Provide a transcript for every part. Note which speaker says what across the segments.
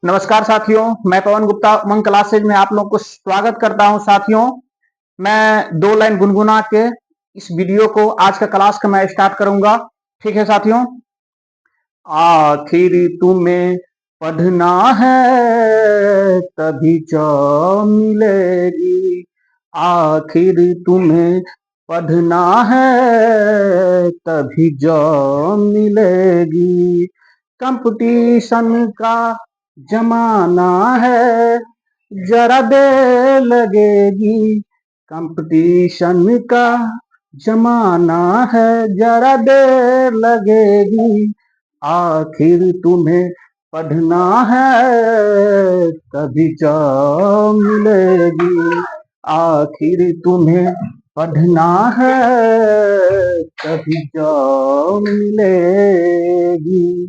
Speaker 1: नमस्कार साथियों, मैं पवन गुप्ता उमंग क्लासेज में आप लोगों को स्वागत करता हूं। साथियों, मैं 2 लाइन गुनगुना के इस वीडियो को आज का क्लास का मैं स्टार्ट करूंगा। ठीक है साथियों। आखिर तुम्हें पढ़ना है तभी जॉब मिलेगी। आखिर तुम्हें पढ़ना है तभी जॉब मिलेगी। कंपटीशन का जमाना है, जरा देर लगेगी। कंपटीशन का जमाना है, जरा देर लगेगी। आखिर तुम्हें पढ़ना है तभी जॉब मिलेगी। आखिर तुम्हें पढ़ना है तभी जॉब मिलेगी।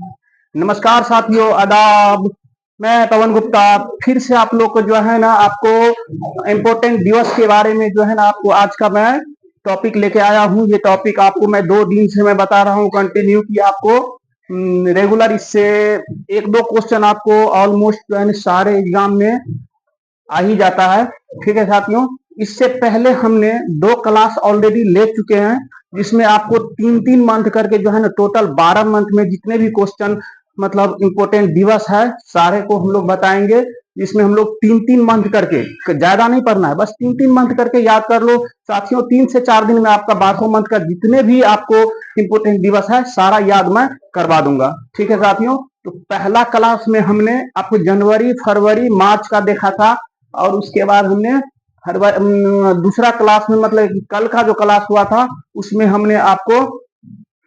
Speaker 1: नमस्कार साथियों, आदाब। मैं पवन गुप्ता फिर से आप लोग को जो है ना, आपको इम्पोर्टेंट दिवस के बारे में जो है ना, आपको आज का मैं टॉपिक लेके आया हूँ। ये टॉपिक आपको मैं 2 दिन से मैं बता रहा हूँ कंटिन्यू कि आपको रेगुलर इससे 1-2 क्वेश्चन आपको ऑलमोस्ट जो है सारे एग्जाम में आ ही जाता है। ठीक है साथियों। इससे पहले हमने 2 क्लास ऑलरेडी ले चुके हैं, जिसमें आपको 3-3 मंथ करके जो है ना, टोटल 12 मंथ में जितने भी क्वेश्चन मतलब इम्पोर्टेंट दिवस है सारे को हम लोग बताएंगे। इसमें हम लोग 3-3 मंथ करके, ज्यादा नहीं पढ़ना है, बस 3-3 मंथ करके याद कर लो साथियों। 3 से 4 दिन में आपका 12 मंथ का जितने भी आपको इम्पोर्टेंट दिवस है सारा याद मैं करवा दूंगा। ठीक है साथियों। तो पहला क्लास में हमने आपको जनवरी, फरवरी, मार्च का देखा था, और उसके बाद हमने दूसरा क्लास में मतलब कल का जो क्लास हुआ था उसमें हमने आपको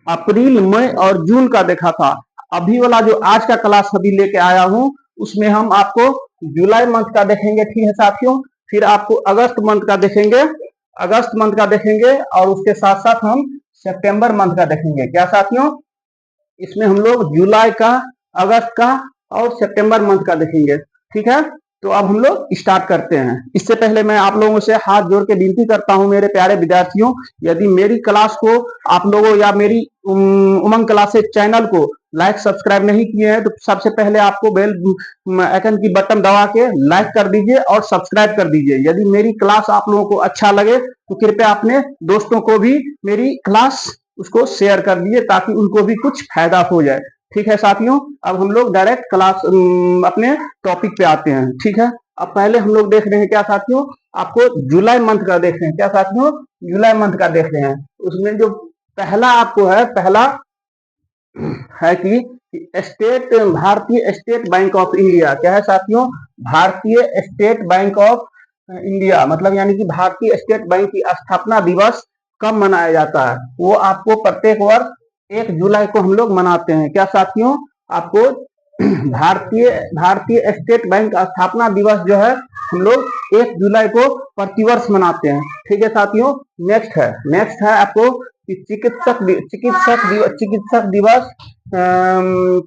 Speaker 1: अप्रैल, मई और जून का देखा था। अभी वाला जो आज का क्लास अभी लेके आया हूं उसमें हम आपको जुलाई मंथ का देखेंगे। ठीक है साथियों। फिर आपको अगस्त मंथ का देखेंगे, अगस्त मंथ का देखेंगे, और उसके साथ साथ हम सितंबर मंथ का देखेंगे। क्या साथियों? इसमें हम लोग जुलाई का, अगस्त का और सितंबर मंथ का देखेंगे। ठीक है। तो अब हम लोग स्टार्ट करते हैं। इससे पहले मैं आप लोगों से हाथ जोड़ के विनती करता हूं मेरे प्यारे विद्यार्थियों, यदि मेरी क्लास को आप लोगों या मेरी उमंग क्लासेस चैनल को लाइक सब्सक्राइब नहीं किए हैं तो सबसे पहले आपको बेल आइकन की बटन दबा के लाइक कर दीजिए और सब्सक्राइब कर दीजिए। यदि मेरी क्लास आप लोगों को अच्छा लगे तो कृपया अपने दोस्तों को भी मेरी क्लास उसको शेयर कर दिए ताकि उनको भी कुछ फायदा हो जाए। ठीक है साथियों। अब हम लोग डायरेक्ट क्लास अपने टॉपिक पे आते हैं। ठीक है। अब पहले हम लोग देख रहे हैं क्या साथियों, आपको जुलाई मंथ का देख रहे हैं। क्या साथियों? जुलाई मंथ का देख रहे हैं। उसमें जो पहला आपको है, पहला है कि भारतीय स्टेट बैंक ऑफ इंडिया। क्या है साथियों? भारतीय स्टेट बैंक ऑफ इंडिया, मतलब यानी कि भारतीय स्टेट बैंक की स्थापना दिवस कब मनाया जाता है? वो आपको प्रत्येक वर्ष 1 जुलाई को हम लोग मनाते हैं। क्या साथियों? आपको भारतीय भारतीय स्टेट बैंक स्थापना दिवस जो है हम लोग 1 जुलाई को प्रतिवर्ष मनाते हैं। ठीक है साथियों। नेक्स्ट है आपको कि चिकित्सक दिवस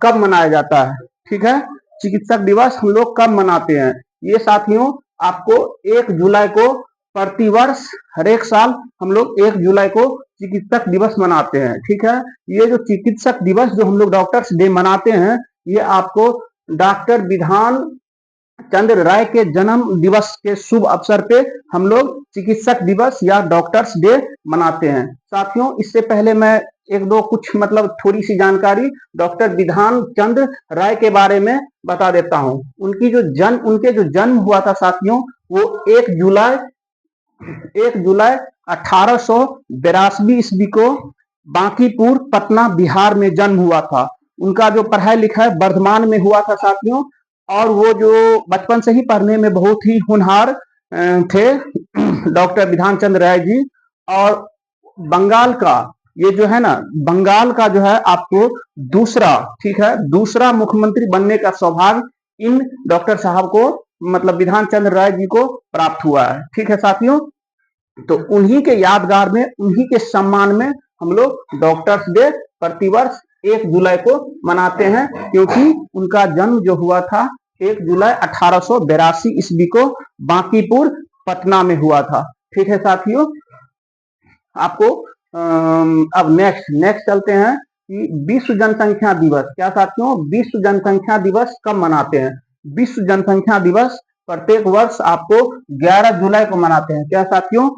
Speaker 1: कब मनाया जाता है? ठीक है। चिकित्सक दिवस हम लोग कब मनाते हैं? ये साथियों आपको 1 जुलाई को प्रतिवर्ष हर एक साल हम लोग 1 जुलाई को चिकित्सक दिवस मनाते हैं। ठीक है। ये जो चिकित्सक दिवस जो हम लोग डॉक्टर्स डे मनाते हैं, ये आपको डॉक्टर विधान चंद्र राय के जन्म दिवस के शुभ अवसर पे हम लोग चिकित्सक दिवस या डॉक्टर्स डे मनाते हैं। साथियों, इससे पहले मैं 1-2 कुछ मतलब थोड़ी सी जानकारी डॉक्टर विधान चंद्र राय के बारे में बता देता हूँ। उनके जो जन्म हुआ था साथियों, वो 1 जुलाई 1882 ईस्वी को बांकीपुर, पटना, बिहार में जन्म हुआ था। उनका जो पढ़ाई लिखाई वर्धमान में हुआ था साथियों, और वो जो बचपन से ही पढ़ने में बहुत ही होनहार थे डॉक्टर विधान चंद्र राय जी। और बंगाल का ये जो है ना, बंगाल का जो है आपको दूसरा, ठीक है, दूसरा मुख्यमंत्री बनने का सौभाग्य इन डॉक्टर साहब को मतलब विधान चंद्र राय जी को प्राप्त हुआ है। ठीक है साथियों। तो उन्हीं के यादगार में, उन्हीं के सम्मान में हम लोग डॉक्टर्स डे प्रतिवर्ष 1 जुलाई को मनाते हैं, क्योंकि उनका जन्म जो हुआ था 1 जुलाई 1882 ईस्वी को बांकीपुर, पटना में हुआ था। ठीक है साथियों। आपको अब नेक्स्ट चलते हैं। कि विश्व जनसंख्या दिवस, क्या साथियों, विश्व जनसंख्या दिवस कब मनाते हैं? विश्व जनसंख्या दिवस प्रत्येक वर्ष आपको 11 जुलाई को मनाते हैं। क्या साथियों,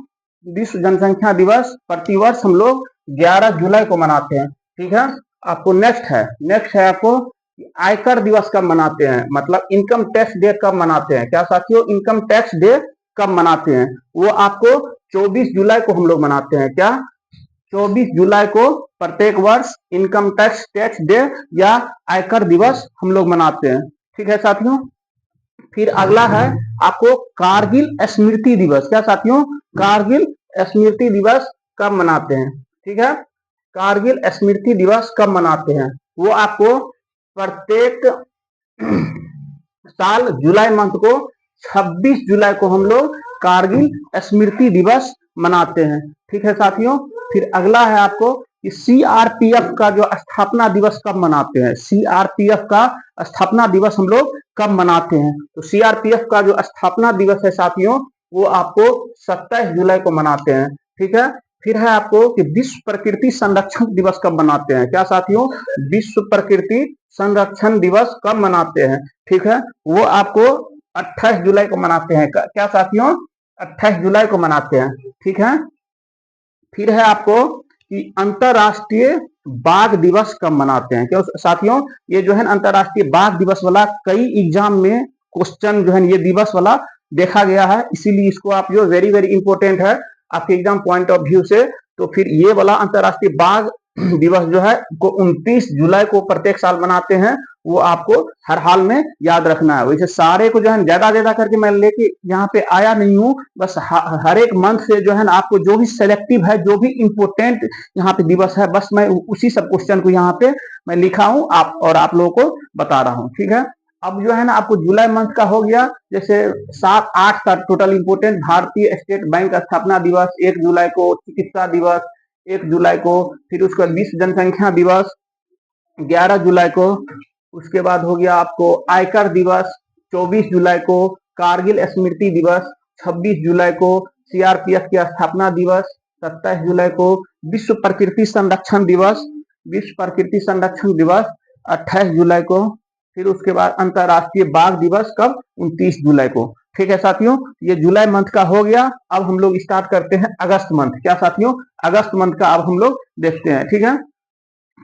Speaker 1: विश्व जनसंख्या दिवस प्रतिवर्ष हम लोग 11 जुलाई को मनाते हैं। ठीक है, आपको नेक्स्ट है आपको आयकर दिवस कब मनाते हैं, मतलब इनकम टैक्स डे कब मनाते हैं? क्या साथियों, इनकम टैक्स डे कब मनाते हैं? वो आपको 24 जुलाई को हम लोग मनाते हैं। क्या, 24 जुलाई को प्रत्येक वर्ष इनकम टैक्स डे या आयकर दिवस हम लोग मनाते हैं। ठीक है साथियों, फिर अगला है आपको कारगिल स्मृति दिवस। क्या साथियों, कारगिल स्मृति दिवस कब मनाते हैं? ठीक है, कारगिल स्मृति दिवस कब मनाते हैं? वो आपको प्रत्येक साल जुलाई मंथ को 26 जुलाई को हम लोग कारगिल स्मृति दिवस मनाते हैं। ठीक है साथियों, फिर अगला है आपको कि सीआरपीएफ का जो स्थापना दिवस कब मनाते हैं? सीआरपीएफ का स्थापना दिवस हम लोग कब मनाते हैं? तो सीआरपीएफ का जो स्थापना दिवस है साथियों, वो आपको 27 जुलाई को मनाते हैं। ठीक है, फिर है आपको कि विश्व प्रकृति संरक्षण दिवस कब मनाते हैं? क्या साथियों, विश्व प्रकृति संरक्षण दिवस कब मनाते हैं? ठीक है, वो आपको 28 जुलाई को मनाते हैं। क्या साथियों, 28 जुलाई को मनाते हैं। ठीक है, फिर है आपको कि अंतरराष्ट्रीय बाघ दिवस कब मनाते हैं? क्यों साथियों, ये जो है अंतरराष्ट्रीय बाघ दिवस वाला कई एग्जाम में क्वेश्चन जो है ये दिवस वाला देखा गया है, इसीलिए इसको आप जो वेरी वेरी इंपॉर्टेंट है आपके एग्जाम पॉइंट ऑफ व्यू से। तो फिर ये वाला अंतरराष्ट्रीय बाघ दिवस जो है को 29 जुलाई को प्रत्येक साल मनाते हैं, वो आपको हर हाल में याद रखना है। वैसे सारे को जो है ज्यादा ज्यादा करके मैं लेके यहाँ पे आया नहीं हूँ, बस हर एक मंथ से जो है ना आपको जो भी सेलेक्टिव है, जो भी इंपोर्टेंट यहाँ पे दिवस है, बस मैं उसी सब क्वेश्चन को यहाँ पे मैं लिखा हूँ आप लोगों को बता रहा हूँ। ठीक है, अब जो है ना आपको जुलाई मंथ का हो गया, जैसे 7-8 का टोटल इंपोर्टेंट। भारतीय स्टेट बैंक स्थापना दिवस 1 जुलाई को, चिकित्सा दिवस 1 जुलाई को, फिर उसके बाद विश्व जनसंख्या दिवस 11 जुलाई को, उसके बाद हो गया आपको आयकर दिवस 24 जुलाई को, कारगिल स्मृति दिवस 26 जुलाई को, सीआरपीएफ की स्थापना दिवस 27 जुलाई को, विश्व प्रकृति संरक्षण दिवस 28 जुलाई को, फिर उसके बाद अंतरराष्ट्रीय बाघ दिवस कब, 29 जुलाई को। ठीक है साथियों, ये जुलाई मंथ का हो गया। अब हम लोग स्टार्ट करते हैं अगस्त मंथ। क्या साथियों, अगस्त मंथ का अब हम लोग देखते हैं। ठीक है,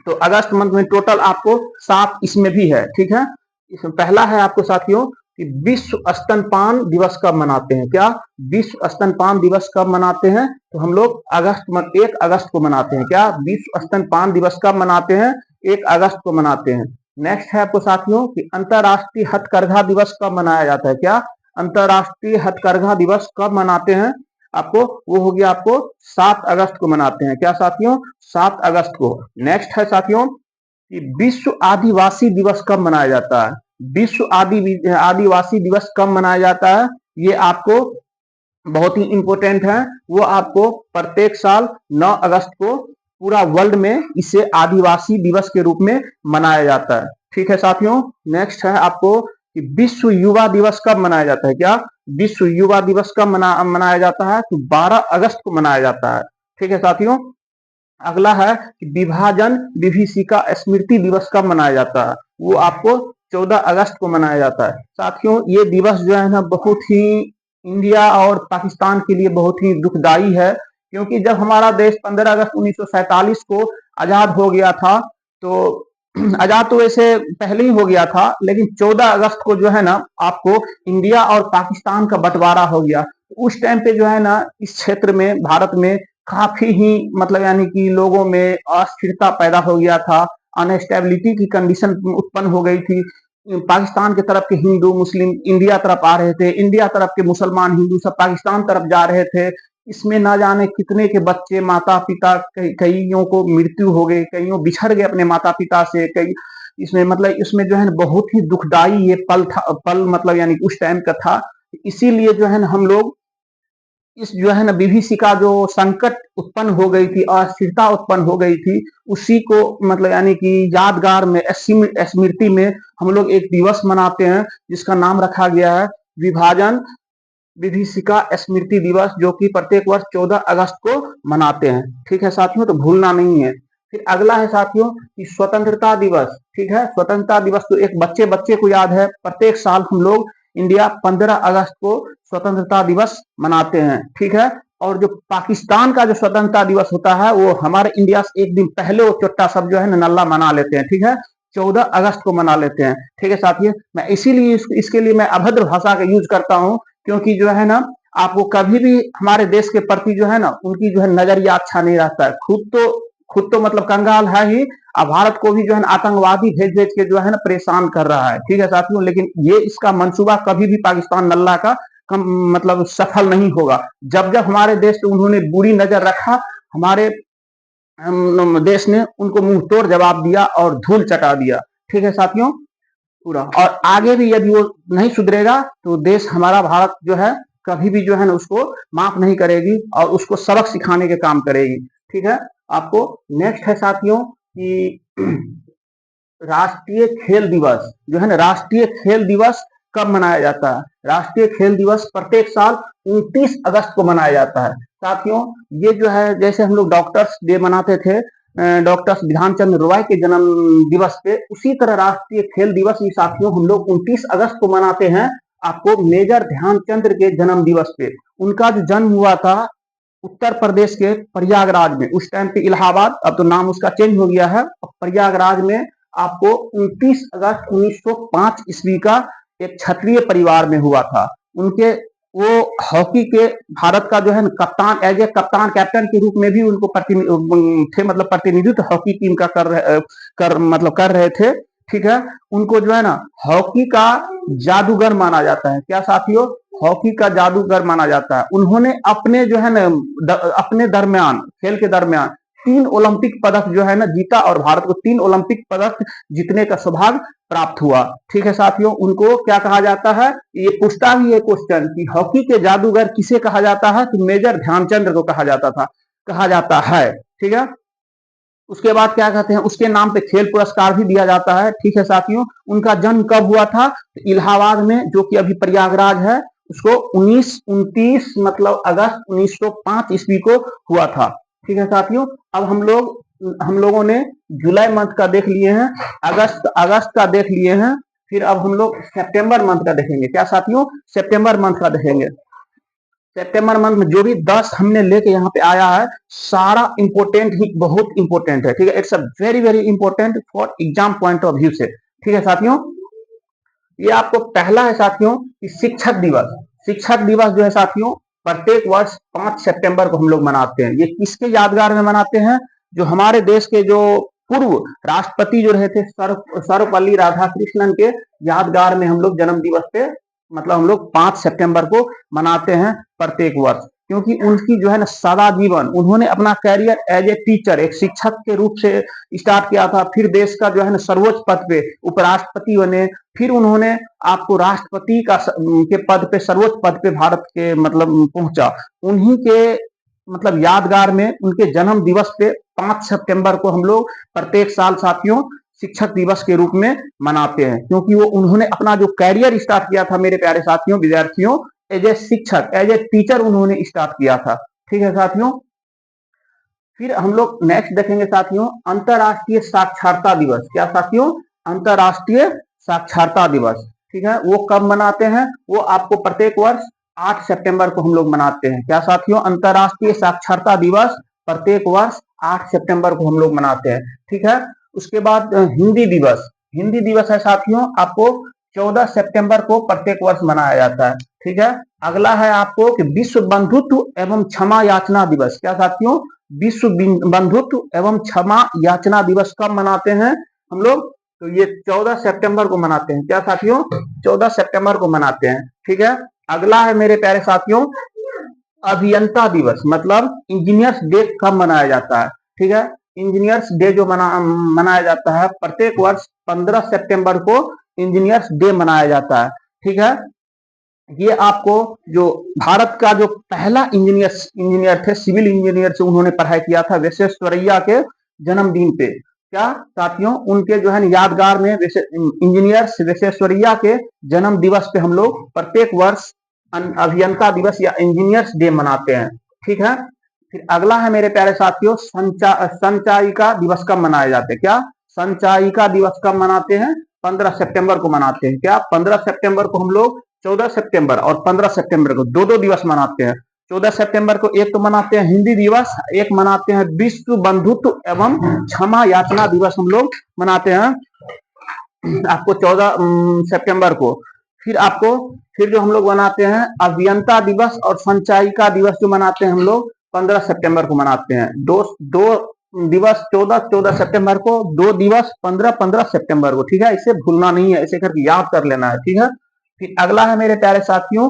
Speaker 1: तो अगस्त मंथ में टोटल आपको 7 इसमें भी है। ठीक है, इसमें पहला है आपको साथियों कि विश्व स्तनपान दिवस कब मनाते हैं? क्या, विश्व स्तनपान दिवस कब मनाते हैं? तो हम लोग 1 अगस्त को मनाते हैं। क्या, विश्व स्तनपान दिवस कब मनाते हैं? 1 अगस्त को मनाते हैं। नेक्स्ट है आपको साथियों कि अंतरराष्ट्रीय हथकरघा दिवस कब मनाया जाता है? क्या, अंतरराष्ट्रीय हथकरघा दिवस कब मनाते हैं? आपको वो हो गया आपको 7 अगस्त को मनाते हैं। क्या साथियों, 7 अगस्त को। नेक्स्ट है साथियों कि विश्व आदिवासी दिवस कब मनाया जाता है? विश्व आदिवासी दिवस कब मनाया जाता है? ये आपको बहुत ही इंपॉर्टेंट है। वो आपको प्रत्येक साल 9 अगस्त को पूरा वर्ल्ड में इसे आदिवासी दिवस के रूप में मनाया जाता है। ठीक है साथियों, नेक्स्ट है आपको कि विश्व युवा दिवस कब मनाया जाता है? क्या, विश्व युवा दिवस कब मनाया जाता है? तो 12 अगस्त को मनाया जाता है। ठीक है साथियों, अगला है कि विभाजन विभीषिका स्मृति दिवस कब मनाया जाता है? वो आपको 14 अगस्त को मनाया जाता है। साथियों, ये दिवस जो है ना बहुत ही इंडिया और पाकिस्तान के लिए बहुत ही दुखदाई है, क्योंकि जब हमारा देश 15 अगस्त 1947 को आजाद हो गया था, तो आजाद तो वैसे पहले ही हो गया था, लेकिन 14 अगस्त को जो है ना आपको इंडिया और पाकिस्तान का बंटवारा हो गया। उस टाइम पे जो है ना इस क्षेत्र में, भारत में काफी ही मतलब यानी कि लोगों में अस्थिरता पैदा हो गया था, अनस्टेबिलिटी की कंडीशन उत्पन्न हो गई थी। पाकिस्तान की तरफ के हिंदू मुस्लिम इंडिया तरफ आ रहे थे, इंडिया तरफ के मुसलमान हिंदू सब पाकिस्तान तरफ जा रहे थे। इसमें ना जाने कितने के बच्चे, माता पिता, कईयों को मृत्यु हो गई, कईयों बिछड़ गए अपने माता पिता से, कई इसमें मतलब इसमें जो है बहुत ही दुखदाई ये पल था, पल मतलब यानी उस टाइम का था। इसीलिए जो है ना हम लोग इस जो है ना विभीषिका जो संकट उत्पन्न हो गई थी, अस्थिरता उत्पन्न हो गई थी, उसी को मतलब यानी कि यादगार में, स्मृति में हम लोग एक दिवस मनाते हैं जिसका नाम रखा गया है विभाजन विभीषिका स्मृति दिवस, जो कि प्रत्येक वर्ष 14 अगस्त को मनाते हैं। ठीक है साथियों, तो भूलना नहीं है। फिर अगला है साथियों कि स्वतंत्रता दिवस। ठीक है, स्वतंत्रता दिवस तो एक बच्चे बच्चे को याद है, प्रत्येक साल हम लोग इंडिया 15 अगस्त को स्वतंत्रता दिवस मनाते हैं। ठीक है, और जो पाकिस्तान का जो स्वतंत्रता दिवस होता है वो हमारे इंडिया से एक दिन पहले वो चोट्टा सब जो है ना नल्ला मना लेते हैं। ठीक है, 14 अगस्त को मना लेते हैं। ठीक है साथियों, मैं इसीलिए इसके लिए मैं अभद्र भाषा का यूज करता हूँ, क्योंकि जो है ना आपको कभी भी हमारे देश के प्रति जो है ना उनकी जो है नजरिया अच्छा नहीं रहता है। खुद तो मतलब कंगाल है ही, अब भारत को भी जो है ना आतंकवादी भेज भेज के जो है ना परेशान कर रहा है। ठीक है साथियों, लेकिन ये इसका मंसूबा कभी भी पाकिस्तान नल्ला का कम मतलब सफल नहीं होगा। जब जब हमारे देश पे उन्होंने बुरी नजर रखा, हमारे देश ने उनको मुंह तोड़ जवाब दिया और धूल चटा दिया। ठीक है साथियों, पूरा। और आगे भी यदि वो नहीं सुधरेगा तो देश हमारा भारत जो है कभी भी जो है ना उसको माफ नहीं करेगी और उसको सबक सिखाने के काम करेगी। ठीक है, आपको नेक्स्ट है साथियों कि राष्ट्रीय खेल दिवस जो है ना, राष्ट्रीय खेल दिवस कब मनाया जाता है? राष्ट्रीय खेल दिवस प्रत्येक साल 29 अगस्त को मनाया जाता है। साथियों, ये जो है जैसे हम लोग डॉक्टर्स डे मनाते थे डॉक्टर विधान चंद्र रॉय के जन्म दिवस पे, उसी तरह राष्ट्रीय खेल दिवस भी साथियों हम लोग 29 अगस्त को मनाते हैं, आपको मेजर ध्यानचंद्र के जन्म दिवस पे। उनका जो जन्म हुआ था उत्तर प्रदेश के प्रयागराज में, उस टाइम पे इलाहाबाद, अब तो नाम उसका चेंज हो गया है, प्रयागराज में आपको 29 अगस्त 1905 ईस्वी का एक क्षत्रिय परिवार में हुआ था। उनके वो हॉकी के भारत का जो है कप्तान, एज ए कप्तान कैप्टन के रूप में भी उनको थे, मतलब प्रतिनिधित्व हॉकी टीम का कर रहे थे। ठीक है, उनको जो है ना हॉकी का जादूगर माना जाता है। क्या साथियों? हॉकी का जादूगर माना जाता है। उन्होंने अपने जो है ना अपने दरमियान, खेल के दरमियान 3 ओलंपिक पदक जो है ना जीता और भारत को 3 ओलंपिक पदक जीतने का सौभाग्य प्राप्त हुआ। ठीक है साथियों, उनको क्या कहा जाता है? ये पूछता भी है क्वेश्चन कि हॉकी के जादूगर किसे कहा जाता है? तो मेजर ध्यानचंद्र को कहा जाता है। ठीक है, उसके बाद क्या कहते हैं, उसके नाम पे खेल पुरस्कार भी दिया जाता है। ठीक है साथियों, उनका जन्म कब हुआ था? तो इलाहाबाद में, जो कि अभी प्रयागराज है, उसको 29 मतलब अगस्त 1905 ईस्वी को हुआ था। ठीक है साथियों, अब हम लोगों ने जुलाई मंथ का देख लिए हैं, अगस्त का देख लिए हैं, फिर अब हम लोग सितंबर मंथ का देखेंगे। क्या साथियों? सितंबर मंथ का देखेंगे। सितंबर मंथ में जो भी 10 हमने लेके यहाँ पे आया है, सारा इंपोर्टेंट ही बहुत इंपोर्टेंट है। ठीक है, it's a very very important for exam point of view से। ठीक है साथियों, ये आपको पहला है साथियों कि शिक्षक दिवस। शिक्षक दिवस जो है साथियों प्रत्येक वर्ष 5 सितंबर को हम लोग मनाते हैं। ये किसके यादगार में मनाते हैं? जो हमारे देश के जो पूर्व राष्ट्रपति जो रहे थे सर्वपल्ली राधाकृष्णन के यादगार में हम लोग जन्म दिवस पे मतलब हम लोग 5 सितंबर को मनाते हैं प्रत्येक वर्ष। क्योंकि उनकी जो है ना सादा जीवन, उन्होंने अपना कैरियर एज ए टीचर, एक शिक्षक के रूप से स्टार्ट किया था, फिर देश का जो है ना सर्वोच्च पद पे उपराष्ट्रपति बने, फिर उन्होंने आपको राष्ट्रपति के पद पे, सर्वोच्च पद पे भारत के मतलब पहुंचा। उन्हीं के मतलब यादगार में उनके जन्म दिवस पे 5 सितंबर को हम लोग प्रत्येक साल साथियों शिक्षक दिवस के रूप में मनाते हैं। क्योंकि वो उन्होंने अपना जो कैरियर स्टार्ट किया था मेरे प्यारे साथियों विद्यार्थियों, एज ए शिक्षक, एज ए टीचर उन्होंने स्टार्ट किया था। ठीक है साथियों, फिर हम लोग नेक्स्ट देखेंगे साथियों अंतरराष्ट्रीय साक्षरता दिवस। क्या साथियों? अंतरराष्ट्रीय साक्षरता दिवस। ठीक है, वो कब मनाते हैं? वो आपको प्रत्येक वर्ष 8 सितंबर को हम लोग मनाते हैं। क्या साथियों? अंतरराष्ट्रीय साक्षरता दिवस प्रत्येक वर्ष 8 सितंबर को हम लोग मनाते हैं। ठीक है, उसके बाद हिंदी दिवस। हिंदी दिवस है साथियों आपको 14 सितंबर को प्रत्येक वर्ष मनाया जाता है। ठीक है, अगला है आपको कि विश्व बंधुत्व एवं क्षमा याचना दिवस। क्या साथियों? विश्व बंधुत्व एवं क्षमा याचना दिवस कब मनाते हैं हम लोग? तो ये 14 सितंबर को मनाते हैं। क्या साथियों? 14 सितंबर को मनाते हैं। ठीक है, अगला है मेरे प्यारे साथियों अभियंता दिवस, मतलब इंजीनियर्स डे कब मनाया जाता है? ठीक है, इंजीनियर्स डे जो मनाया जाता है प्रत्येक वर्ष 15 सितंबर को इंजीनियर्स डे मनाया जाता है। ठीक है, ये आपको जो भारत का जो पहला इंजीनियर थे, सिविल इंजीनियर से उन्होंने पढ़ाई किया था, विश्वेश्वरैया के जन्मदिन पे। क्या साथियों? उनके जो है यादगार में इंजीनियर विश्वेश्वरैया के जन्म दिवस पे हम लोग प्रत्येक वर्ष अभियंता दिवस या इंजीनियर्स डे मनाते हैं। ठीक है, फिर अगला है मेरे प्यारे साथियों संचायिका दिवस कब मनाए जाते हैं? क्या संचायिका दिवस कब मनाते हैं? 15 सितंबर को मनाते हैं। क्या 15 सितंबर को हम लोग 14 सितंबर और 15 सितंबर को दो दो दिवस मनाते हैं। 14 सितंबर को एक तो मनाते हैं हिंदी दिवस, एक मनाते हैं विश्व बंधुत्व एवं क्षमा याचना दिवस हम लोग मनाते हैं आपको 14 सितंबर को। फिर जो हम लोग मनाते हैं अभियंता दिवस और संचायिका दिवस जो मनाते हैं हम लोग 15 सितंबर को मनाते हैं। दो दो दिवस 14 सितंबर को, दो दिवस 15 सितंबर को। ठीक है, इसे भूलना नहीं है, इसे करके याद कर लेना है। ठीक है, फिर अगला है मेरे प्यारे साथियों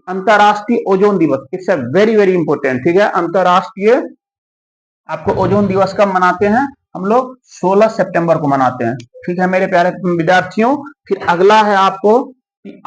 Speaker 1: अंतरराष्ट्रीय ओजोन दिवस। It's a very very important. ठीक है, अंतरराष्ट्रीय आपको ओजोन दिवस कब मनाते हैं? हम लोग 16 सितंबर को मनाते हैं। ठीक है मेरे प्यारे विद्यार्थियों, फिर अगला है आपको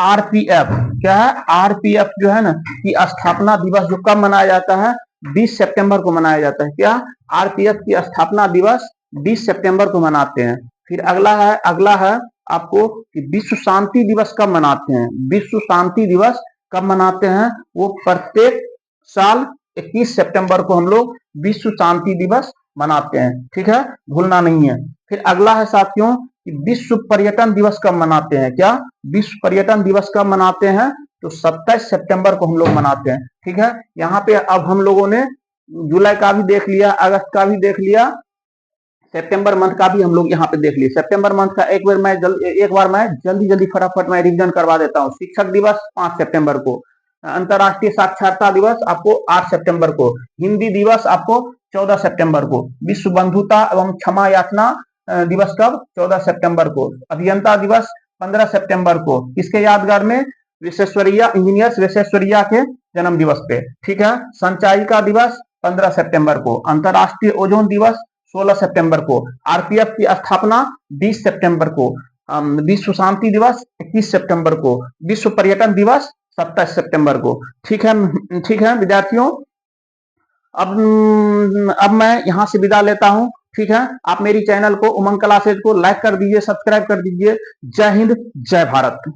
Speaker 1: आरपीएफ। क्या है? आरपीएफ जो है ना कि स्थापना दिवस जो कब मनाया जाता है? 20 सितंबर को मनाया जाता है। क्या? आरपीएफ की स्थापना दिवस 20 सितंबर को मनाते हैं। फिर अगला है आपको कि विश्व शांति दिवस कब मनाते हैं? विश्व शांति दिवस कब मनाते हैं? वो प्रत्येक साल 21 सितंबर को हम लोग विश्व शांति दिवस मनाते हैं। ठीक है, भूलना नहीं है। फिर अगला है साथियों कि विश्व पर्यटन दिवस कब मनाते हैं? क्या विश्व पर्यटन दिवस कब मनाते हैं? तो 27 सितंबर को हम लोग मनाते हैं। ठीक है, यहाँ पे अब हम लोगों ने जुलाई का भी देख लिया, अगस्त का भी देख लिया, सितंबर मंथ का भी हम लोग यहाँ पे देख लिए। सितंबर मंथ का एक बार मैं जल्दी फटाफट मैं रिवीजन करवा देता हूँ। शिक्षक दिवस 5 सितंबर को, अंतरराष्ट्रीय साक्षरता दिवस आपको 8 सितंबर को, हिंदी दिवस आपको 14 सितंबर को, विश्व बंधुता एवं क्षमा याचना दिवस कब? 14 सितंबर को, अभियंता दिवस 15 सितंबर को, किसके यादगार में? विश्वेश्वरैया इंजीनियर्स विश्वेश्वरैया के जन्म दिवस पे। ठीक है, संचायिका दिवस 15 सितंबर को, अंतरराष्ट्रीय ओजोन दिवस 16 सितंबर को, आरपीएफ की स्थापना 20 सितंबर को, विश्व शांति दिवस 21 सितंबर को, विश्व पर्यटन दिवस 27 सितंबर को। ठीक है विद्यार्थियों, अब मैं यहाँ से विदा लेता हूँ। ठीक है, आप मेरी चैनल को उमंग क्लासेज को लाइक कर दीजिए, सब्सक्राइब कर दीजिए। जय हिंद, जय भारत।